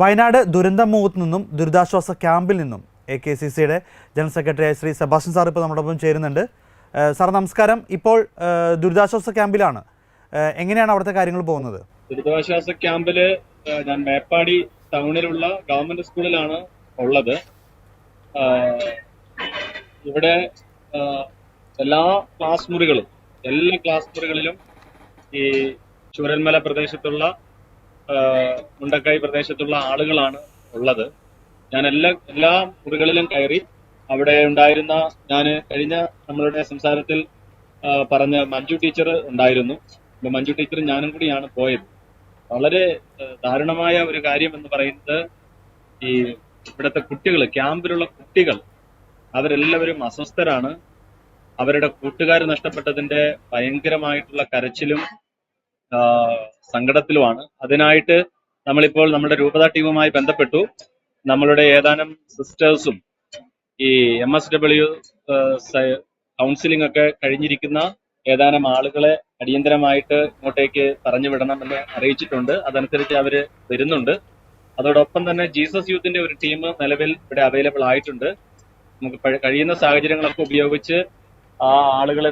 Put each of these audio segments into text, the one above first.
വയനാട് ദുരന്തമുഖത്ത് നിന്നും ദുരിതാശ്വാസ ക്യാമ്പിൽ നിന്നും AKCCയുടെ general secretary Sri Sebastian sir ഇപ്പോൾ നമ്മോടൊപ്പം ചേരുന്നുണ്ട്. സാർ നമസ്കാരം. ഇപ്പോൾ ദുരിതാശ്വാസ ക്യാമ്പിലാണ്. എങ്ങനെയാണ് അവിടുത്തെ കാര്യങ്ങൾ പോകുന്നത്? ദുരിതാശ്വാസ ക്യാമ്പിൽ ഞാൻ മേപ്പാടി ടൗണിലുള്ള ഗവൺമെന്റ് സ്കൂളിലാണ് ഉള്ളത്. ഇവിടെ എല്ലാ ക്ലാസ് മുറികളിലും ഈ ചൂരൽമല പ്രദേശത്തുള്ള മുണ്ടക്കൈ പ്രദേശത്തുള്ള ആളുകളാണ് ഉള്ളത്. ഞാൻ എല്ലാ മുറികളിലും കയറി അവിടെ ഉണ്ടായിരുന്ന കഴിഞ്ഞ നമ്മളുടെ സംസാരത്തിൽ പറഞ്ഞ മഞ്ജു ടീച്ചർ ഉണ്ടായിരുന്നു. മഞ്ജു ടീച്ചറും ഞാനും കൂടിയാണ് പോയത്. വളരെ ദാരുണമായ ഒരു കാര്യം എന്ന് പറയുന്നത് ഈ ഇവിടുത്തെ ക്യാമ്പിലുള്ള കുട്ടികൾ അവരെല്ലാവരും അസ്വസ്ഥരാണ്. അവരുടെ കൂട്ടുകാർ നഷ്ടപ്പെട്ടതിന്റെ ഭയങ്കരമായിട്ടുള്ള കരച്ചിലും സങ്കടത്തിലുമാണ്. അതിനായിട്ട് നമ്മളിപ്പോൾ നമ്മുടെ രൂപതാ ടീമുമായി ബന്ധപ്പെട്ടു. നമ്മളുടെ ഏതാനും സിസ്റ്റേഴ്സും ഈ MSW കൗൺസിലിംഗ് ഒക്കെ കഴിഞ്ഞിരിക്കുന്ന ഏതാനും ആളുകളെ അടിയന്തരമായിട്ട് ഇങ്ങോട്ടേക്ക് പറഞ്ഞു വിടണമെന്ന് അറിയിച്ചിട്ടുണ്ട്. അതനുസരിച്ച് അവര് വരുന്നുണ്ട്. അതോടൊപ്പം തന്നെ ജീസസ് യൂത്തിന്റെ ഒരു ടീം നിലവിൽ ഇവിടെ അവൈലബിൾ ആയിട്ടുണ്ട്. നമുക്ക് കഴിയുന്ന സാഹചര്യങ്ങളൊക്കെ ഉപയോഗിച്ച് ആ ആളുകളെ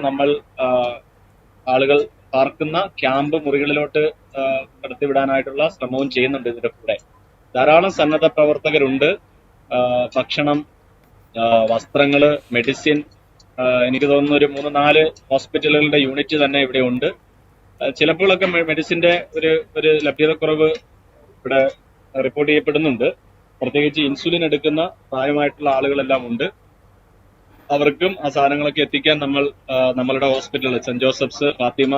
ആളുകൾ പാർക്കുന്ന ക്യാമ്പ് മുറികളിലോട്ട് കടത്തിവിടാനായിട്ടുള്ള ശ്രമവും ചെയ്യുന്നുണ്ട്. ഇതിന്റെ കൂടെ ധാരാളം സന്നദ്ധ പ്രവർത്തകരുണ്ട്. ഭക്ഷണം, വസ്ത്രങ്ങള്, മെഡിസിൻ, എനിക്ക് തോന്നുന്നു ഒരു 3-4 ഹോസ്പിറ്റലുകളുടെ യൂണിറ്റ് തന്നെ ഇവിടെ ഉണ്ട്. ചിലപ്പോഴൊക്കെ മെഡിസിന്റെ ഒരു ലഭ്യതക്കുറവ് ഇവിടെ റിപ്പോർട്ട് ചെയ്യപ്പെടുന്നുണ്ട്. പ്രത്യേകിച്ച് ഇൻസുലിൻ എടുക്കുന്ന പ്രായമായിട്ടുള്ള ആളുകളെല്ലാം ഉണ്ട്. അവർക്കും ആ സാധനങ്ങളൊക്കെ എത്തിക്കാൻ നമ്മളുടെ ഹോസ്പിറ്റൽ സെന്റ് ജോസഫ്സ്, ഫാത്തിമ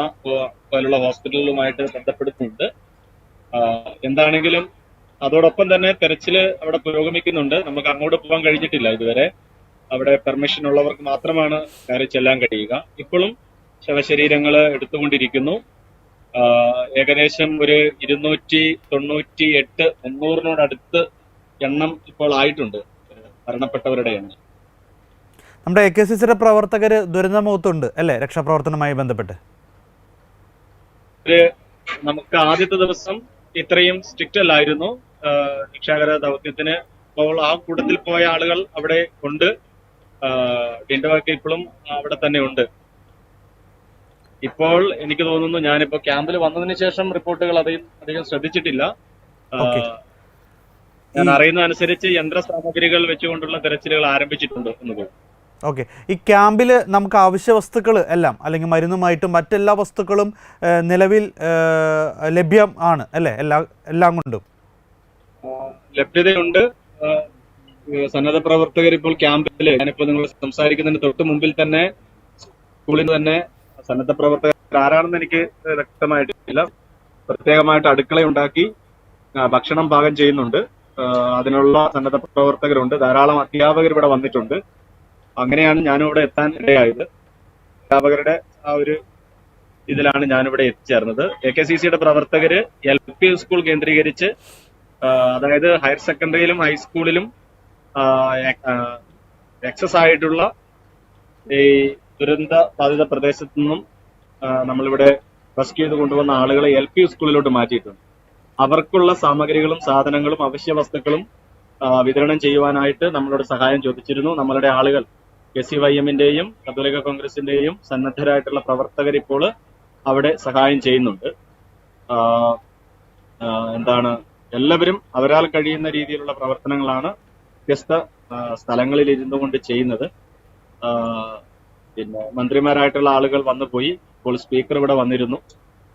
പോലുള്ള ഹോസ്പിറ്റലുകളുമായിട്ട് ബന്ധപ്പെടുന്നുണ്ട്. എന്താണെങ്കിലും അതോടൊപ്പം തന്നെ തെരച്ചില് അവിടെ പുരോഗമിക്കുന്നുണ്ട്. നമുക്ക് അങ്ങോട്ട് പോകാൻ കഴിഞ്ഞിട്ടില്ല ഇതുവരെ. അവിടെ പെർമിഷൻ ഉള്ളവർക്ക് മാത്രമാണ് കയറി ചെല്ലാൻ കഴിയുക. ഇപ്പോഴും ശവശരീരങ്ങൾ എടുത്തുകൊണ്ടിരിക്കുന്നു. ഏകദേശം ഒരു 298 300-നോടടുത്ത് എണ്ണം ഇപ്പോൾ ആയിട്ടുണ്ട് മരണപ്പെട്ടവരുടെ എണ്ണം. നമ്മുടെ AKCCയുടെ പ്രവർത്തകർ ദുരന്തമുഖത്തുണ്ട് അല്ലേ, രക്ഷാപ്രവർത്തനവുമായി ബന്ധപ്പെട്ട്? നമുക്ക് ആദ്യത്തെ ദിവസം ഇത്രയും സ്ട്രിക്റ്റ് അല്ലായിരുന്നു രക്ഷാകര ദൗത്യത്തിന്. അപ്പോൾ ആ കൂട്ടത്തിൽ പോയ ആളുകൾ അവിടെ ഉണ്ട്. ഡിൻഡോയൊക്കെ ഇപ്പോഴും അവിടെ തന്നെ ഉണ്ട്. ഇപ്പോൾ എനിക്ക് തോന്നുന്നു ഞാനിപ്പോ ക്യാമ്പിൽ വന്നതിന് ശേഷം റിപ്പോർട്ടുകൾ അധികം ശ്രദ്ധിച്ചിട്ടില്ല. ഞാൻ അറിയുന്ന അനുസരിച്ച് യന്ത്ര സാമഗ്രികൾ വെച്ചുകൊണ്ടുള്ള തെരച്ചിലുകൾ ആരംഭിച്ചിട്ടുണ്ട് എന്ന് തോന്നുന്നു. ഓക്കെ. ഈ ക്യാമ്പിൽ നമുക്ക് ആവശ്യ വസ്തുക്കൾ എല്ലാം, അല്ലെങ്കിൽ മരുന്നുമായിട്ടും മറ്റെല്ലാ വസ്തുക്കളും നിലവിൽ ലഭ്യം ആണ് അല്ലേ? എല്ലാം കൊണ്ടും ലഭ്യതയുണ്ട്. സന്നദ്ധ പ്രവർത്തകർ ഇപ്പോൾ ക്യാമ്പിൽ, ഞാനിപ്പോൾ നിങ്ങൾ സംസാരിക്കുന്നതിന് തൊട്ട് മുമ്പിൽ തന്നെ സ്കൂളിൽ തന്നെ സന്നദ്ധ പ്രവർത്തകർ ആരാണെന്ന് എനിക്ക് വ്യക്തമായിട്ടില്ല. പ്രത്യേകമായിട്ട് അടുക്കളയുണ്ടാക്കി ഭക്ഷണം പാകം ചെയ്യുന്നുണ്ട്. അതിനുള്ള സന്നദ്ധ പ്രവർത്തകരുണ്ട്. ധാരാളം അധ്യാപകർ ഇവിടെ വന്നിട്ടുണ്ട്. അങ്ങനെയാണ് ഞാനിവിടെ എത്താൻ ഇടയായത്. അധ്യാപകരുടെ ആ ഒരു ഇതിലാണ് ഞാനിവിടെ എത്തിച്ചേർന്നത്. AKCCയുടെ പ്രവർത്തകര് LP സ്കൂൾ കേന്ദ്രീകരിച്ച്, അതായത് ഹയർ സെക്കൻഡറിയിലും ഹൈസ്കൂളിലും എക്സസ് ആയിട്ടുള്ള ഈ ദുരന്ത ബാധിത പ്രദേശത്തു നിന്നും നമ്മളിവിടെ റെസ്ക്യൂ ചെയ്ത് കൊണ്ടുവന്ന ആളുകളെ LP സ്കൂളിലോട്ട് മാറ്റിയിട്ടുണ്ട്. അവർക്കുള്ള സാമഗ്രികളും സാധനങ്ങളും അവശ്യ വസ്തുക്കളും വിതരണം ചെയ്യുവാനായിട്ട് നമ്മളോട് സഹായം ചോദിച്ചിരുന്നു. നമ്മളുടെ ആളുകൾ SCYM-ന്റെയും കത്തോലിക്ക കോൺഗ്രസിന്റെയും സന്നദ്ധരായിട്ടുള്ള പ്രവർത്തകർ ഇപ്പോൾ അവിടെ സഹായം ചെയ്യുന്നുണ്ട്. എല്ലാവരും അവരാൽ കഴിയുന്ന രീതിയിലുള്ള പ്രവർത്തനങ്ങളാണ് വ്യത്യസ്ത സ്ഥലങ്ങളിൽ ഇരുന്നു കൊണ്ട് ചെയ്യുന്നത്. പിന്നെ മന്ത്രിമാരായിട്ടുള്ള ആളുകൾ വന്നു പോയി. ഇപ്പോൾ സ്പീക്കർ ഇവിടെ വന്നിരുന്നു.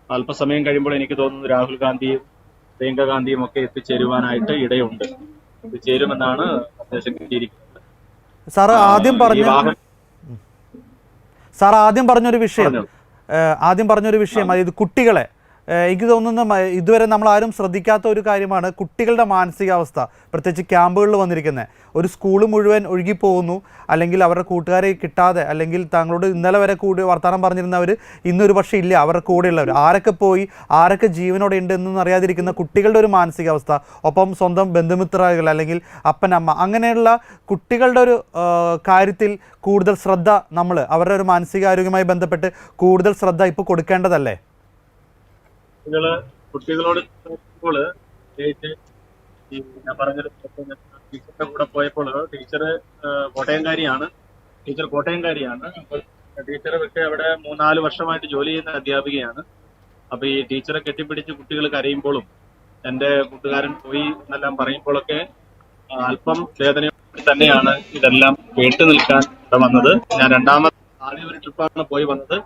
അല്പസമയം കഴിയുമ്പോൾ എനിക്ക് തോന്നുന്നു രാഹുൽ ഗാന്ധിയും പ്രിയങ്ക ഗാന്ധിയും ഒക്കെ എത്തിച്ചേരുവാനായിട്ട് ഇടയുണ്ട്. എത്തിച്ചേരുമെന്നാണ് നിർദ്ദേശം കിട്ടിയിരിക്കുന്നത്. സാർ ആദ്യം പറഞ്ഞൊരു വിഷയം അതായത് കുട്ടികളെ, എനിക്ക് തോന്നുന്നു ഇതുവരെ നമ്മൾ ആരും ശ്രദ്ധിക്കാത്ത ഒരു കാര്യമാണ് കുട്ടികളുടെ മാനസികാവസ്ഥ. പ്രത്യേകിച്ച് ക്യാമ്പുകളിൽ വന്നിരിക്കുന്നത് ഒരു സ്കൂൾ മുഴുവൻ ഒഴുകിപ്പോകുന്നു, അല്ലെങ്കിൽ അവരുടെ കൂട്ടുകാരെ കിട്ടാതെ, അല്ലെങ്കിൽ താങ്കളോട് ഇന്നലെ വരെ കൂടി വർത്തമാനം പറഞ്ഞിരുന്നവർ ഇന്നൊരു പക്ഷേ ഇല്ല, അവരുടെ കൂടെയുള്ളവർ ആരൊക്കെ പോയി ആരൊക്കെ ജീവനോടെ ഉണ്ട് എന്നൊന്നും അറിയാതിരിക്കുന്ന കുട്ടികളുടെ ഒരു മാനസികാവസ്ഥ, ഒപ്പം സ്വന്തം ബന്ധുമിത്രകൾ അല്ലെങ്കിൽ അപ്പനമ്മ, അങ്ങനെയുള്ള കുട്ടികളുടെ ഒരു കാര്യത്തിൽ കൂടുതൽ ശ്രദ്ധ അവരുടെ ഒരു മാനസികാരോഗ്യവുമായി ബന്ധപ്പെട്ട് കൂടുതൽ ശ്രദ്ധ ഇപ്പോൾ കൊടുക്കേണ്ടതല്ലേ? കുട്ടികളോട് ഈ ഞാൻ പറഞ്ഞൊരു ടീച്ചറുടെ കൂടെ പോയപ്പോൾ ടീച്ചർ കോട്ടയംകാരിയാണ്. അപ്പോൾ ടീച്ചർ വിട്ട് അവിടെ 3-4 വർഷമായിട്ട് ജോലി ചെയ്യുന്ന അധ്യാപികയാണ്. അപ്പൊ ഈ ടീച്ചറെ കെട്ടിപ്പിടിച്ച് കുട്ടികൾ കരയുമ്പോഴും എന്റെ കൂട്ടുകാരൻ പോയി എന്നെല്ലാം പറയുമ്പോഴൊക്കെ അല്പം വേദനയോടെ തന്നെയാണ് ഇതെല്ലാം കേട്ടു നിൽക്കാൻ ഇവിടെ വന്നത്. ഞാൻ ആദ്യം ഒരു ട്രിപ്പാണ് പോയി വന്നത്.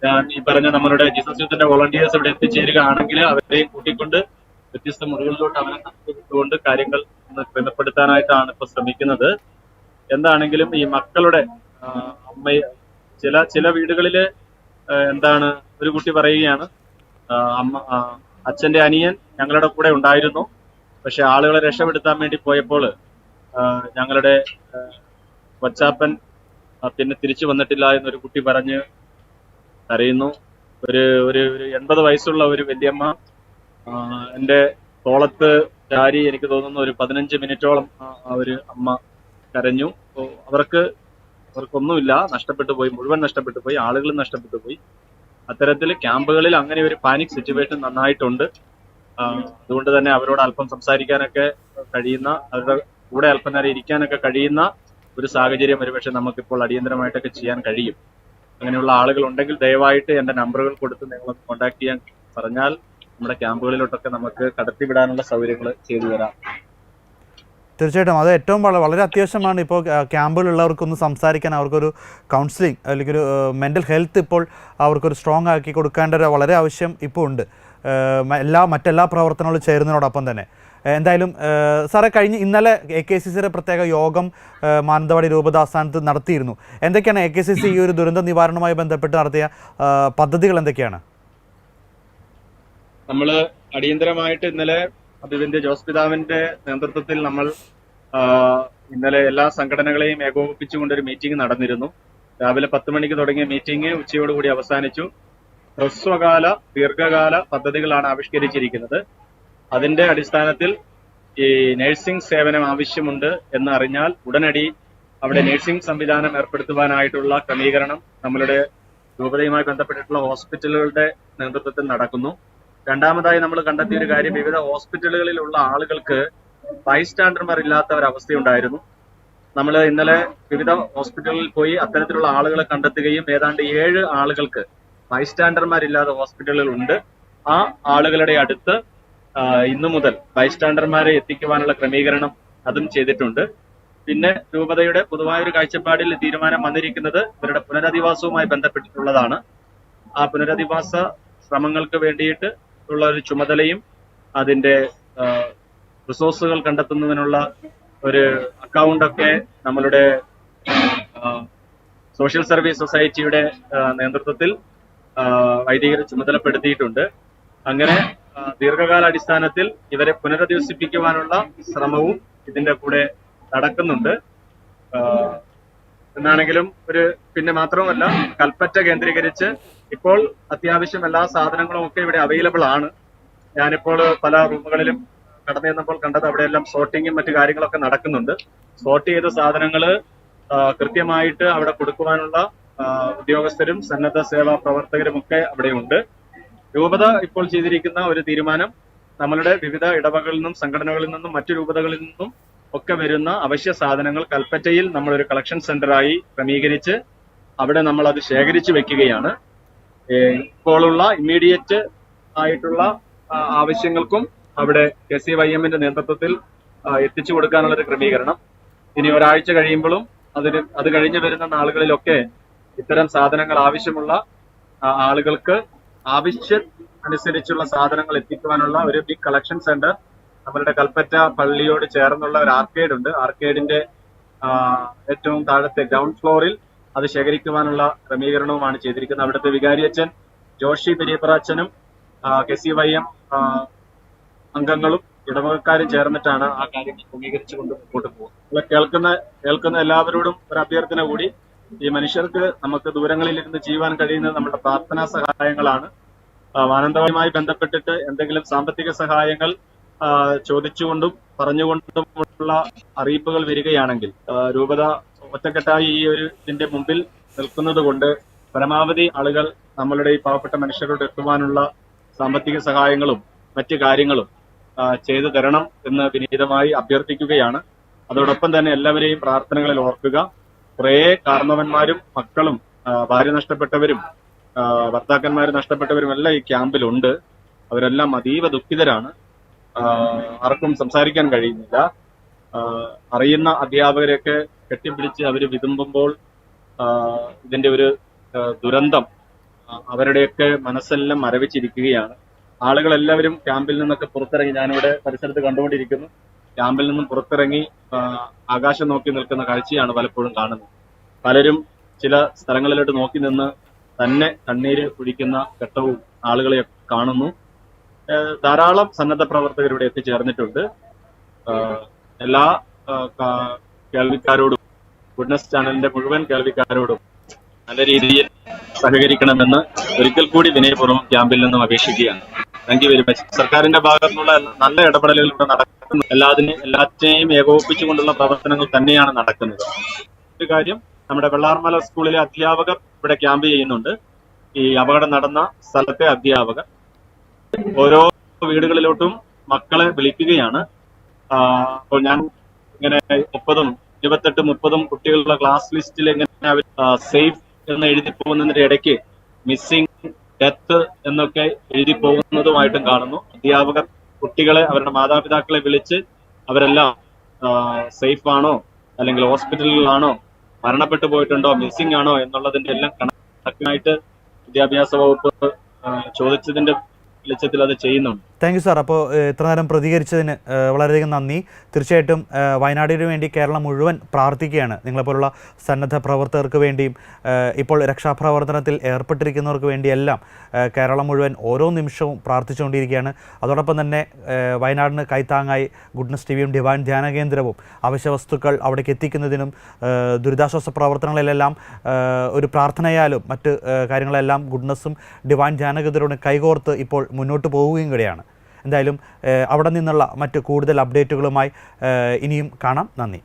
ഞാൻ ഈ പറഞ്ഞ നമ്മളുടെ ജീസസ് യൂത്തിന്റെ വോളണ്ടിയേഴ്സ് ഇവിടെ എത്തിച്ചേരുകയാണെങ്കിൽ അവരെയും കൂട്ടിക്കൊണ്ട് വ്യത്യസ്ത മുറികളിലോട്ട് അവരെ വിട്ടുകൊണ്ട് കാര്യങ്ങൾ ഒന്ന് ക്രമപ്പെടുത്താനായിട്ടാണ് ഇപ്പൊ ശ്രമിക്കുന്നത്. എന്താണെങ്കിലും ഈ മക്കളുടെ അമ്മ ചില വീടുകളില് എന്താണ് ഒരു കുട്ടി പറയുകയാണ്, അച്ഛന്റെ അനിയൻ ഞങ്ങളുടെ കൂടെ ഉണ്ടായിരുന്നു, പക്ഷെ ആളുകളെ രക്ഷപ്പെടുത്താൻ വേണ്ടി പോയപ്പോൾ ഞങ്ങളുടെ കൊച്ചാപ്പൻ പിന്നെ തിരിച്ചു വന്നിട്ടില്ല എന്നൊരു കുട്ടി പറഞ്ഞ് കരയുന്നു. ഒരു 80 വയസ്സുള്ള ഒരു വല്യമ്മ എന്റെ തോളത്ത് ചാരി എനിക്ക് തോന്നുന്നു ഒരു 15 മിനിറ്റോളം ഒരു അമ്മ കരഞ്ഞു. അവർക്കൊന്നുമില്ല, നഷ്ടപ്പെട്ടു പോയി, മുഴുവൻ നഷ്ടപ്പെട്ടു പോയി, ആളുകൾ നഷ്ടപ്പെട്ടു പോയി. അത്തരത്തിൽ ക്യാമ്പുകളിൽ അങ്ങനെ ഒരു പാനിക് സിറ്റുവേഷൻ നന്നായിട്ടുണ്ട്. അതുകൊണ്ട് തന്നെ അവരോട് അല്പം സംസാരിക്കാനൊക്കെ കഴിയുന്ന, അവരുടെ കൂടെ അല്പം നേരം ഇരിക്കാനൊക്കെ കഴിയുന്ന ഒരു സാഹചര്യം ഒരുപക്ഷെ നമുക്കിപ്പോൾ അടിയന്തരമായിട്ടൊക്കെ ചെയ്യാൻ കഴിയും. അങ്ങനെയുള്ള ആളുകൾ ഉണ്ടെങ്കിൽ ദയവായിട്ട് എന്റെ നമ്പറുകൾ കൊടുത്ത് നിങ്ങളൊന്ന് കോൺടാക്ട് ചെയ്യാൻ പറഞ്ഞാൽ നമ്മുടെ ക്യാമ്പുകളിലോട്ടൊക്കെ നമുക്ക് കടത്തിവിടാനുള്ള സൗകര്യങ്ങൾ ചെയ്തു തരാം. തീർച്ചയായിട്ടും അത് ഏറ്റവും വളരെ അത്യാവശ്യമാണ്. ഇപ്പോൾ ക്യാമ്പുകളിലുള്ളവർക്കൊന്ന് സംസാരിക്കാൻ, അവർക്കൊരു കൗൺസിലിംഗ് അല്ലെങ്കിൽ ഒരു മെൻ്റൽ ഹെൽത്ത് ഇപ്പോൾ അവർക്കൊരു സ്ട്രോങ് ആക്കി കൊടുക്കേണ്ട ഒരു വളരെ ആവശ്യം ഇപ്പോൾ ഉണ്ട്, മറ്റെല്ലാ പ്രവർത്തനങ്ങളും ചേരുന്നതിനോടൊപ്പം തന്നെ. എന്തായാലും സാറേ, ഇന്നലെ AKCCയുടെ പ്രത്യേക യോഗം മാനന്തവാടി രൂപതാസ്ഥാനത്ത് നടത്തിയിരുന്നു. എന്തൊക്കെയാണ് AKCC ഈ ഒരു ദുരന്ത നിവാരണവുമായി ബന്ധപ്പെട്ട് നടത്തിയ പദ്ധതികൾ എന്തൊക്കെയാണ്? നമ്മൾ അടിയന്തരമായിട്ട് ഇന്നലെ അഭിവന്ദ്യ ജോസ് പിതാവിന്റെ നേതൃത്വത്തിൽ നമ്മൾ ഇന്നലെ എല്ലാ സംഘടനകളെയും ഏകോപിപ്പിച്ചുകൊണ്ടൊരു മീറ്റിംഗ് നടന്നിരുന്നു. രാവിലെ 10 മണിക്ക് തുടങ്ങിയ മീറ്റിംഗ് ഉച്ചയോടുകൂടി അവസാനിച്ചു. ഹ്രസ്വകാല ദീർഘകാല പദ്ധതികളാണ് ആവിഷ്കരിച്ചിരിക്കുന്നത്. അതിന്റെ അടിസ്ഥാനത്തിൽ ഈ നഴ്സിംഗ് സേവനം ആവശ്യമുണ്ട് എന്ന് അറിഞ്ഞാൽ ഉടനടി അവിടെ നഴ്സിംഗ് സംവിധാനം ഏർപ്പെടുത്തുവാനായിട്ടുള്ള ക്രമീകരണം നമ്മളുടെ രൂപതയുമായി ബന്ധപ്പെട്ടിട്ടുള്ള ഹോസ്പിറ്റലുകളുടെ നേതൃത്വത്തിൽ നടക്കുന്നു. രണ്ടാമതായി നമ്മൾ കണ്ടെത്തിയ ഒരു കാര്യം, വിവിധ ഹോസ്പിറ്റലുകളിലുള്ള ആളുകൾക്ക് ബൈസ്റ്റാൻഡർമാർ ഇല്ലാത്ത ഒരവസ്ഥയുണ്ടായിരുന്നു. നമ്മൾ ഇന്നലെ വിവിധ ഹോസ്പിറ്റലുകളിൽ പോയി അത്തരത്തിലുള്ള ആളുകളെ കണ്ടെത്തുകയും ഏതാണ്ട് 7 ആളുകൾക്ക് ബൈസ്റ്റാൻഡർമാരില്ലാത്ത ഹോസ്പിറ്റലുകൾ ഉണ്ട്. ആ ആളുകളുടെ അടുത്ത് ഇന്നു മുതൽ ബൈസ്റ്റാൻഡർമാരെ എത്തിക്കുവാനുള്ള ക്രമീകരണം അതും ചെയ്തിട്ടുണ്ട്. പിന്നെ രൂപതയുടെ പൊതുവായൊരു കാഴ്ചപ്പാടിൽ തീരുമാനം വന്നിരിക്കുന്നത് ഇവരുടെ പുനരധിവാസവുമായി ബന്ധപ്പെട്ടിട്ടുള്ളതാണ്. ആ പുനരധിവാസ ശ്രമങ്ങൾക്ക് വേണ്ടിയിട്ട് ഉള്ള ഒരു ചുമതലയും അതിന്റെ റിസോഴ്സുകൾ കണ്ടെത്തുന്നതിനുള്ള ഒരു അക്കൗണ്ടൊക്കെ നമ്മളുടെ സോഷ്യൽ സർവീസ് സൊസൈറ്റിയുടെ നേതൃത്വത്തിൽ വൈദികരെ ചുമതലപ്പെടുത്തിയിട്ടുണ്ട്. അങ്ങനെ ദീർഘകാല അടിസ്ഥാനത്തിൽ ഇവരെ പുനരധിവസിപ്പിക്കുവാനുള്ള ശ്രമവും ഇതിന്റെ കൂടെ നടക്കുന്നുണ്ട്. എന്നാണെങ്കിലും പിന്നെ മാത്രമല്ല, കൽപ്പറ്റ കേന്ദ്രീകരിച്ച് ഇപ്പോൾ അത്യാവശ്യം എല്ലാ സാധനങ്ങളും ഒക്കെ ഇവിടെ അവൈലബിൾ ആണ്. ഞാനിപ്പോൾ പല റൂമുകളിലും കടന്നു ചെന്നപ്പോൾ കണ്ടത് അവിടെയെല്ലാം സോർട്ടിങ്ങും മറ്റു കാര്യങ്ങളൊക്കെ നടക്കുന്നുണ്ട്. സോർട്ട് ചെയ്ത സാധനങ്ങൾ കൃത്യമായിട്ട് അവിടെ കൊടുക്കുവാനുള്ള ഉദ്യോഗസ്ഥരും സന്നദ്ധ സേവാ പ്രവർത്തകരും ഒക്കെ അവിടെയുണ്ട്. രൂപത ഇപ്പോൾ ചെയ്തിരിക്കുന്ന ഒരു തീരുമാനം, നമ്മളുടെ വിവിധ ഇടവകളിൽ നിന്നും സംഘടനകളിൽ നിന്നും മറ്റു രൂപതകളിൽ നിന്നും ഒക്കെ വരുന്ന അവശ്യ സാധനങ്ങൾ കൽപ്പറ്റയിൽ നമ്മളൊരു കളക്ഷൻ സെന്ററായി ക്രമീകരിച്ച് അവിടെ നമ്മൾ അത് ശേഖരിച്ചു വെക്കുകയാണ്. ഇപ്പോഴുള്ള ഇമ്മീഡിയറ്റ് ആയിട്ടുള്ള ആവശ്യങ്ങൾക്കും അവിടെ KCYM-ന്റെ നേതൃത്വത്തിൽ എത്തിച്ചു കൊടുക്കാനുള്ള ഒരു ക്രമീകരണം. ഇനി ഒരാഴ്ച കഴിയുമ്പോഴും അത് കഴിഞ്ഞു വരുന്ന നാളുകളിലൊക്കെ ഇത്തരം സാധനങ്ങൾ ആവശ്യമുള്ള ആളുകൾക്ക് ആവശ്യം അനുസരിച്ചുള്ള സാധനങ്ങൾ എത്തിക്കുവാനുള്ള ഒരു ബിഗ് കളക്ഷൻ സെന്റർ നമ്മളുടെ കൽപ്പറ്റ പള്ളിയോട് ചേർന്നുള്ള ഒരു ആർക്കേഡ് ഉണ്ട്. ആർക്കേഡിന്റെ ഏറ്റവും താഴത്തെ ഗ്രൗണ്ട് ഫ്ലോറിൽ അത് ശേഖരിക്കുവാനുള്ള ക്രമീകരണവുമാണ് ചെയ്തിരിക്കുന്നത്. അവിടുത്തെ വികാരിയച്ഛൻ ജോഷി പെരിയപ്രാച്ചനും KCYM അംഗങ്ങളും ഇടവകക്കാരും ചേർന്നിട്ടാണ് ആ കാര്യങ്ങൾ ക്രമീകരിച്ചുകൊണ്ട് മുമ്പോട്ട് പോകുന്നത്. കേൾക്കുന്ന എല്ലാവരോടും ഒരു അഭ്യർത്ഥന കൂടി, ഈ മനുഷ്യർക്ക് നമുക്ക് ദൂരങ്ങളിൽ ഇരുന്ന് ചെയ്യുവാൻ കഴിയുന്നത് നമ്മുടെ പ്രാർത്ഥനാ സഹായങ്ങളാണ്. മാനന്തവാടിയുമായി ബന്ധപ്പെട്ടിട്ട് എന്തെങ്കിലും സാമ്പത്തിക സഹായങ്ങൾ ചോദിച്ചുകൊണ്ടും പറഞ്ഞുകൊണ്ടുമുള്ള അറിയിപ്പുകൾ വരികയാണെങ്കിൽ രൂപത ഒറ്റക്കെട്ടായി ഇതിന്റെ മുമ്പിൽ നിൽക്കുന്നത് കൊണ്ട് പരമാവധി ആളുകൾ നമ്മളുടെ ഈ പാവപ്പെട്ട മനുഷ്യരോട് എത്തുവാനുള്ള സാമ്പത്തിക സഹായങ്ങളും മറ്റു കാര്യങ്ങളും ചെയ്തു തരണം എന്ന് വിനീതമായി അഭ്യർത്ഥിക്കുകയാണ്. അതോടൊപ്പം തന്നെ എല്ലാവരെയും പ്രാർത്ഥനകളിൽ ഓർക്കുക. കുറേ കാരണവന്മാരും മക്കളും ഭാര്യ നഷ്ടപ്പെട്ടവരും ഭർത്താക്കന്മാർ നഷ്ടപ്പെട്ടവരും എല്ലാം ഈ ക്യാമ്പിലുണ്ട്. അവരെല്ലാം അതീവ ദുഃഖിതരാണ്. ആർക്കും സംസാരിക്കാൻ കഴിയുന്നില്ല. അറിയുന്ന അധ്യാപകരെയൊക്കെ കെട്ടിപ്പിടിച്ച് അവർ വിതുമ്പുമ്പോൾ ഇതിന്റെ ഒരു ദുരന്തം അവരുടെയൊക്കെ മനസ്സെല്ലാം മരവിച്ചിരിക്കുകയാണ്. ആളുകളെല്ലാവരും ക്യാമ്പിൽ നിന്നൊക്കെ പുറത്തിറങ്ങി, ഞാനിവിടെ പരിസരത്ത് കണ്ടുകൊണ്ടിരിക്കുന്നു, ക്യാമ്പിൽ നിന്നും പുറത്തിറങ്ങി ആകാശം നോക്കി നിൽക്കുന്ന കാഴ്ചയാണ് പലപ്പോഴും കാണുന്നത്. പലരും ചില സ്ഥലങ്ങളിലോട്ട് നോക്കി നിന്ന് തന്നെ കണ്ണീര് കുടിക്കുന്ന ഘട്ടവും ആളുകളെ കാണുന്നു. ധാരാളം സന്നദ്ധ പ്രവർത്തകർ ഇവിടെ എത്തിച്ചേർന്നിട്ടുണ്ട്. എല്ലാ കേൾവിക്കാരോടും, ഗുഡ്നസ് ചാനലിന്റെ മുഴുവൻ കേൾവിക്കാരോടും നല്ല രീതിയിൽ സഹകരിക്കണമെന്ന് ഒരിക്കൽ കൂടി വിനയപൂർവ്വം ക്യാമ്പിൽ നിന്നും അപേക്ഷിക്കുകയാണ്. Thank you very much. സർക്കാരിന്റെ ഭാഗത്തുനിന്നുള്ള നല്ല ഇടപെടലുകളിലൂടെ നടക്കുന്നു. എല്ലാറ്റിനെയും ഏകോപിപ്പിച്ചുകൊണ്ടുള്ള പ്രവർത്തനങ്ങൾ തന്നെയാണ് നടക്കുന്നത്. ഒരു കാര്യം, നമ്മുടെ വെള്ളാർമല സ്കൂളിലെ അധ്യാപകർ ഇവിടെ ക്യാമ്പ് ചെയ്യുന്നുണ്ട്. ഈ അപകടം നടന്ന സ്ഥലത്തെ അധ്യാപകർ ഓരോ വീടുകളിലോട്ടും മക്കളെ വിളിക്കുകയാണ്. അപ്പോൾ ഞാൻ ഇങ്ങനെ 28-30 കുട്ടികളുടെ ക്ലാസ് ലിസ്റ്റിൽ എങ്ങനെ അവർ സേഫ് എന്ന് എഴുതി പോകുന്നതിന്റെ ഇടയ്ക്ക് മിസ്സിംഗ്, ഡെത്ത് എന്നൊക്കെ എഴുതി പോകുന്നതുമായിട്ടും കാണുന്നു. അധ്യാപകർ കുട്ടികളെ, അവരുടെ മാതാപിതാക്കളെ വിളിച്ച് അവരെല്ലാം സേഫ് ആണോ, അല്ലെങ്കിൽ ഹോസ്പിറ്റലിലാണോ, മരണപ്പെട്ടു പോയിട്ടുണ്ടോ, മിസ്സിംഗ് ആണോ എന്നുള്ളതിന്റെ എല്ലാം കണക്കിനായിട്ട് വിദ്യാഭ്യാസ വകുപ്പ് ചോദിച്ചതിന്റെ വെളിച്ചത്തിൽ അത് ചെയ്യുന്നുണ്ട്. Thank you sir. അപ്പോൾ ഇത്ര നേരം പ്രതികരിച്ചതിന് വളരെയധികം നന്ദി. തീർച്ചയായിട്ടും വയനാടിന് വേണ്ടി കേരളം മുഴുവൻ പ്രാർത്ഥിക്കുകയാണ്. നിങ്ങളെപ്പോലുള്ള സന്നദ്ധ പ്രവർത്തകർക്ക് വേണ്ടിയും ഇപ്പോൾ രക്ഷാപ്രവർത്തനത്തിൽ ഏർപ്പെട്ടിരിക്കുന്നവർക്ക് വേണ്ടിയെല്ലാം കേരളം മുഴുവൻ ഓരോ നിമിഷവും പ്രാർത്ഥിച്ചുകൊണ്ടിരിക്കുകയാണ്. അതോടൊപ്പം തന്നെ വയനാടിന് കൈത്താങ്ങായി ഗുഡ്നസ് ടിവിയും ഡിവൈൻ ധ്യാന കേന്ദ്രവും അവശ്യ വസ്തുക്കൾ അവിടേക്ക് എത്തിക്കുന്നതിനും ദുരിതാശ്വാസ പ്രവർത്തനങ്ങളിലെല്ലാം ഒരു പ്രാർത്ഥനയാലും മറ്റ് കാര്യങ്ങളെല്ലാം ഗുഡ്നസ്സും ഡിവൈൻ ധ്യാന കേന്ദ്രവും കൈകോർത്ത് ഇപ്പോൾ മുന്നോട്ട് പോവുകയും കൂടെയാണ്. എന്തായാലും അവിടെ നിന്നുള്ള മറ്റ് കൂടുതൽ അപ്ഡേറ്റുകളുമായി ഇനിയും കാണാം. നന്ദി.